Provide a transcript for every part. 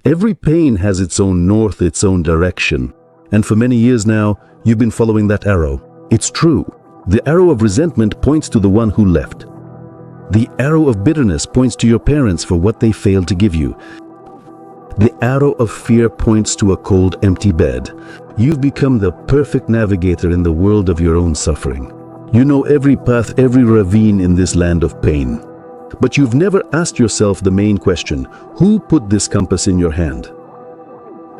Every pain has its own north, its own direction. And for many years now, you've been following that arrow. It's true. The arrow of resentment points to the one who left. The arrow of bitterness points to your parents for what they failed to give you. The arrow of fear points to a cold, empty bed. You've become the perfect navigator in the world of your own suffering. You know every path, every ravine in this land of pain. But you've never asked yourself the main question: who put this compass in your hand?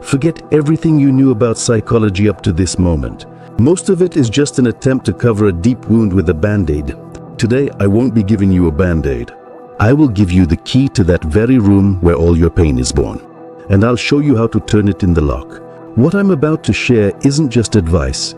Forget everything you knew about psychology up to this moment. Most of it is just an attempt to cover a deep wound with a band-aid. Today, I won't be giving you a band-aid. I will give you the key to that very room where all your pain is born. And I'll show you how to turn it in the lock. What I'm about to share isn't just advice.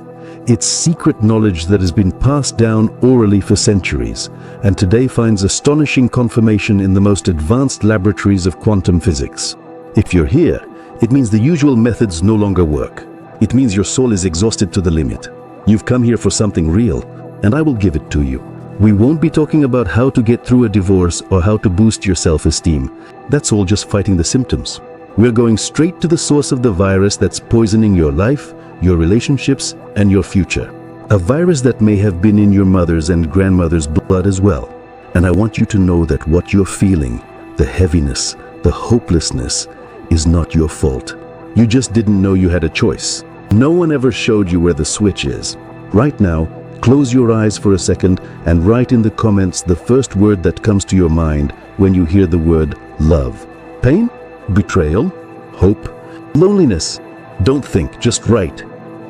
It's secret knowledge that has been passed down orally for centuries, and today finds astonishing confirmation in the most advanced laboratories of quantum physics. If you're here, it means the usual methods no longer work. It means your soul is exhausted to the limit. You've come here for something real, and I will give it to you. We won't be talking about how to get through a divorce or how to boost your self-esteem. That's all just fighting the symptoms. We're going straight to the source of the virus that's poisoning your life, your relationships, and your future. A virus that may have been in your mother's and grandmother's blood as well. And I want you to know that what you're feeling, the heaviness, the hopelessness, is not your fault. You just didn't know you had a choice. No one ever showed you where the switch is. Right now, close your eyes for a second and write in the comments the first word that comes to your mind when you hear the word love. Pain? Betrayal? Hope? Loneliness? Don't think, just write.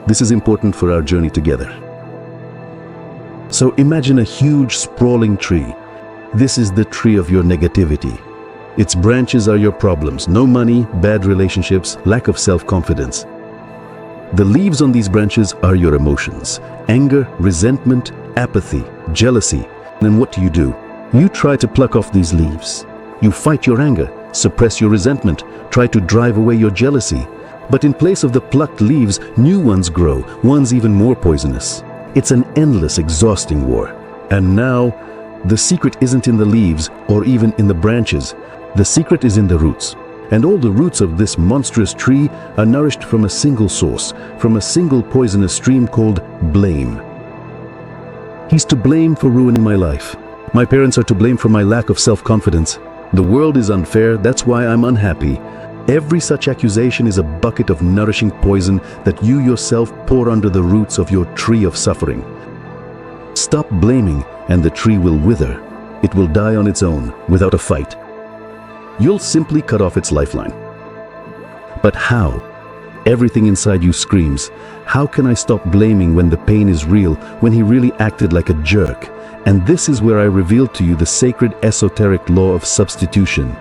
This is important for our journey together. So imagine a huge, sprawling tree. This is the tree of your negativity. Its branches are your problems: no money, bad relationships, lack of self-confidence. The leaves on these branches are your emotions: anger, resentment, apathy, jealousy. And what do? You try to pluck off these leaves. You fight your anger, suppress your resentment, try to drive away your jealousy. But in place of the plucked leaves, new ones grow, ones even more poisonous. It's an endless, exhausting war. And now, the secret isn't in the leaves or even in the branches. The secret is in the roots. And all the roots of this monstrous tree are nourished from a single source, from a single poisonous stream called blame. He's to blame for ruining my life. My parents are to blame for my lack of self-confidence. The world is unfair, that's why I'm unhappy. Every such accusation is a bucket of nourishing poison that you yourself pour under the roots of your tree of suffering. Stop blaming and the tree will wither. It will die on its own, without a fight. You'll simply cut off its lifeline. But how? Everything inside you screams, how can I stop blaming when the pain is real, when he really acted like a jerk? And this is where I reveal to you the sacred esoteric law of substitution.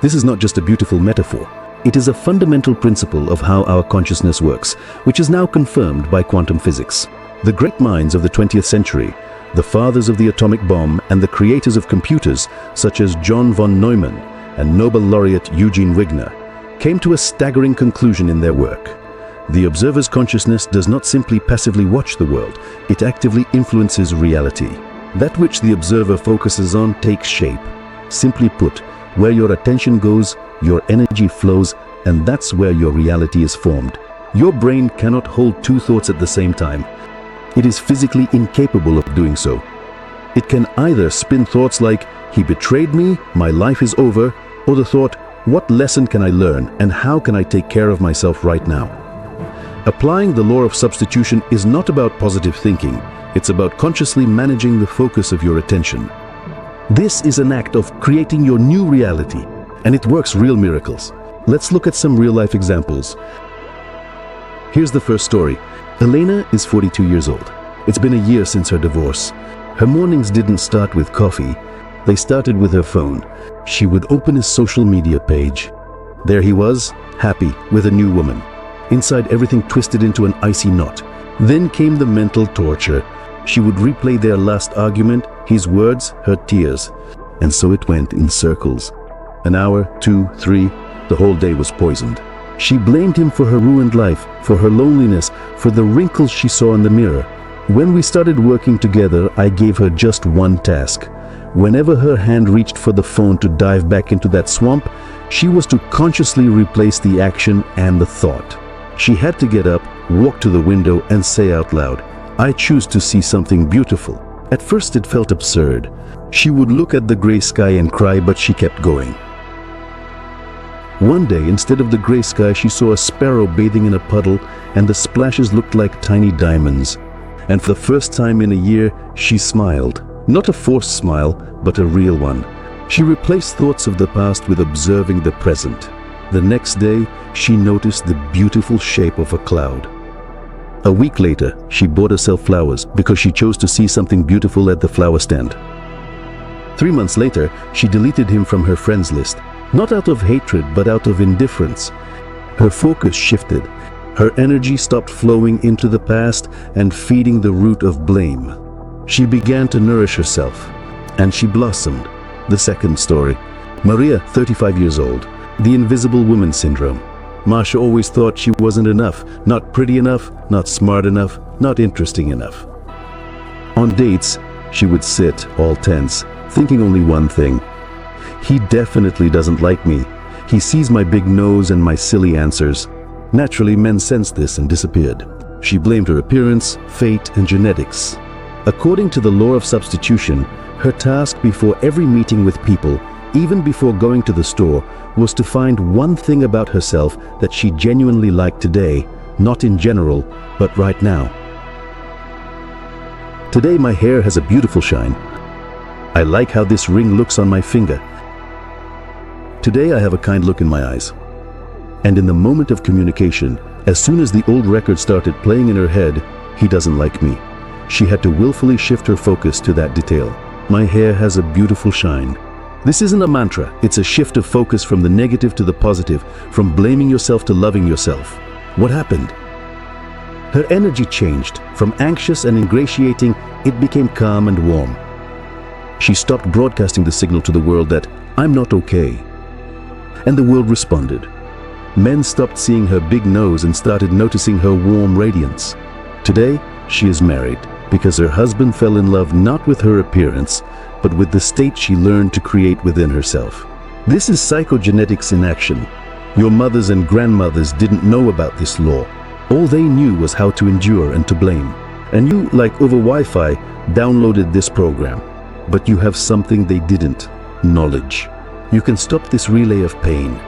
This is not just a beautiful metaphor. It is a fundamental principle of how our consciousness works, which is now confirmed by quantum physics. The great minds of the 20th century, the fathers of the atomic bomb and the creators of computers, such as John von Neumann and Nobel laureate Eugene Wigner, came to a staggering conclusion in their work. The observer's consciousness does not simply passively watch the world, it actively influences reality. That which the observer focuses on takes shape. Simply put, where your attention goes, your energy flows, and that's where your reality is formed. Your brain cannot hold two thoughts at the same time. It is physically incapable of doing so. It can either spin thoughts like, he betrayed me, my life is over, or the thought, what lesson can I learn and how can I take care of myself right now? Applying the law of substitution is not about positive thinking, it's about consciously managing the focus of your attention. This is an act of creating your new reality, and it works real miracles. Let's look at some real-life examples. Here's the first story. Elena is 42 years old. It's been a year since her divorce. Her mornings didn't start with coffee. They started with her phone. She would open his social media page. There he was, happy, with a new woman. Inside, everything twisted into an icy knot. Then came the mental torture. She would replay their last argument, his words, her tears. And so it went in circles. An hour, 2, 3, the whole day was poisoned. She blamed him for her ruined life, for her loneliness, for the wrinkles she saw in the mirror. When we started working together, I gave her just one task. Whenever her hand reached for the phone to dive back into that swamp, she was to consciously replace the action and the thought. She had to get up, walk to the window, and say out loud, "I choose to see something beautiful." At first it felt absurd. She would look at the gray sky and cry, but she kept going. One day, instead of the gray sky, she saw a sparrow bathing in a puddle, and the splashes looked like tiny diamonds. And for the first time in a year, she smiled. Not a forced smile, but a real one. She replaced thoughts of the past with observing the present. The next day, she noticed the beautiful shape of a cloud. A week later, she bought herself flowers because she chose to see something beautiful at the flower stand. 3 months later, she deleted him from her friends list, not out of hatred, but out of indifference. Her focus shifted. Her energy stopped flowing into the past and feeding the root of blame. She began to nourish herself, and she blossomed. The second story. Maria, 35 years old. The invisible woman syndrome. Masha always thought she wasn't enough, not pretty enough, not smart enough, not interesting enough. On dates, she would sit, all tense, thinking only one thing. He definitely doesn't like me. He sees my big nose and my silly answers. Naturally, men sensed this and disappeared. She blamed her appearance, fate, and genetics. According to the law of substitution, her task before every meeting with people, even before going to the store, was to find one thing about herself that she genuinely liked today, not in general, but right now. Today my hair has a beautiful shine. I like how this ring looks on my finger. Today I have a kind look in my eyes. And in the moment of communication, as soon as the old record started playing in her head, he doesn't like me. She had to willfully shift her focus to that detail. My hair has a beautiful shine. This isn't a mantra, it's a shift of focus from the negative to the positive, from blaming yourself to loving yourself. What happened? Her energy changed. From anxious and ingratiating, it became calm and warm. She stopped broadcasting the signal to the world that, "I'm not okay." And the world responded. Men stopped seeing her big nose and started noticing her warm radiance. Today, she is married because her husband fell in love not with her appearance, but with the state she learned to create within herself. This is psychogenetics in action. Your mothers and grandmothers didn't know about this law. All they knew was how to endure and to blame. And you, like over Wi-Fi, downloaded this program. But you have something they didn't: knowledge. You can stop this relay of pain.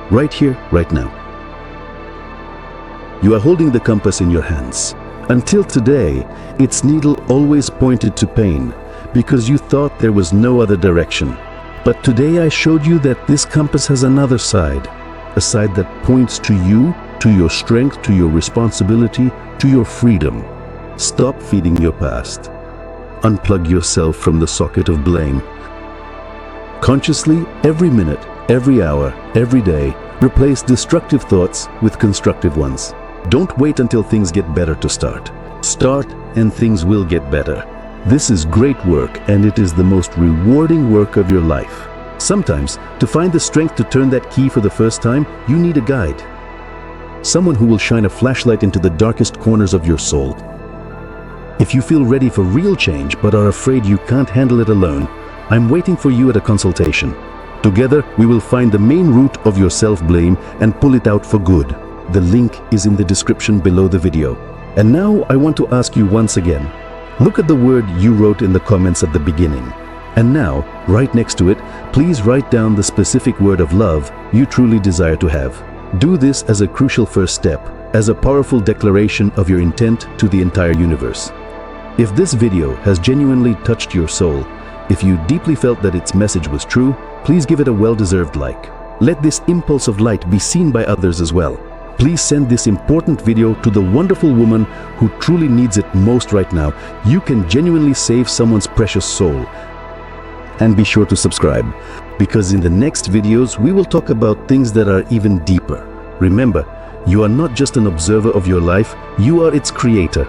Right here, right now. You are holding the compass in your hands. Until today, its needle always pointed to pain, because you thought there was no other direction. But today I showed you that this compass has another side, a side that points to you, to your strength, to your responsibility, to your freedom. Stop feeding your past. Unplug yourself from the socket of blame. Consciously, every minute, every hour, every day, replace destructive thoughts with constructive ones. Don't wait until things get better to start. Start and things will get better. This is great work, and it is the most rewarding work of your life. Sometimes, to find the strength to turn that key for the first time, you need a guide. Someone who will shine a flashlight into the darkest corners of your soul. If you feel ready for real change but are afraid you can't handle it alone, I'm waiting for you at a consultation. Together, we will find the main root of your self-blame and pull it out for good. The link is in the description below the video. And now I want to ask you once again, look at the word you wrote in the comments at the beginning. And now, right next to it, please write down the specific word of love you truly desire to have. Do this as a crucial first step, as a powerful declaration of your intent to the entire universe. If this video has genuinely touched your soul, if you deeply felt that its message was true, please give it a well-deserved like. Let this impulse of light be seen by others as well. Please send this important video to the wonderful woman who truly needs it most right now. You can genuinely save someone's precious soul. And be sure to subscribe, because in the next videos we will talk about things that are even deeper. Remember, you are not just an observer of your life, you are its creator.